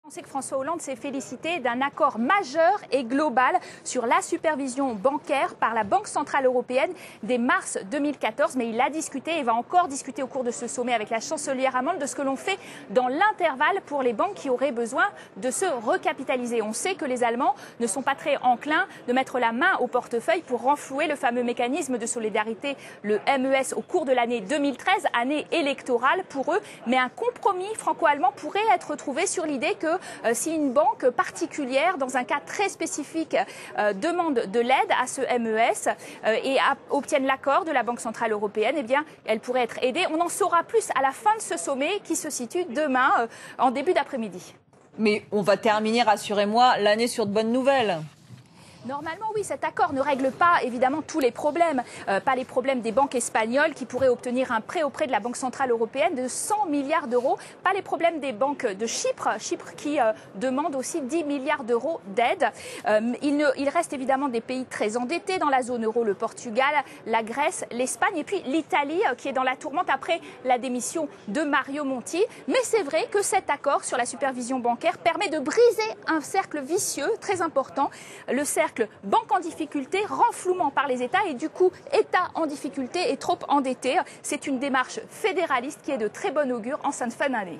On sait que François Hollande s'est félicité d'un accord majeur et global sur la supervision bancaire par la Banque centrale européenne dès mars 2014. Mais il a discuté et va encore discuter au cours de ce sommet avec la chancelière allemande de ce que l'on fait dans l'intervalle pour les banques qui auraient besoin de se recapitaliser. On sait que les Allemands ne sont pas très enclins de mettre la main au portefeuille pour renflouer le fameux mécanisme de solidarité, le MES, au cours de l'année 2013, année électorale pour eux. Mais un compromis franco-allemand pourrait être trouvé sur l'idée que si une banque particulière, dans un cas très spécifique, demande de l'aide à ce MES et obtienne l'accord de la Banque centrale européenne, eh bien, elle pourrait être aidée. On en saura plus à la fin de ce sommet qui se situe demain en début d'après-midi. Mais on va terminer, rassurez-moi, l'année sur de bonnes nouvelles. Normalement, oui, cet accord ne règle pas, évidemment, tous les problèmes. Pas les problèmes des banques espagnoles qui pourraient obtenir un prêt auprès de la Banque centrale européenne de 100 milliards d'euros. Pas les problèmes des banques de Chypre, Chypre qui demande aussi 10 milliards d'euros d'aide. Il reste évidemment des pays très endettés dans la zone euro, le Portugal, la Grèce, l'Espagne et puis l'Italie qui est dans la tourmente après la démission de Mario Monti. Mais c'est vrai que cet accord sur la supervision bancaire permet de briser un cercle vicieux très important, le cercle banque en difficulté, renflouement par les États et du coup État en difficulté et trop endetté. C'est une démarche fédéraliste qui est de très bon augure en cette fin d'année.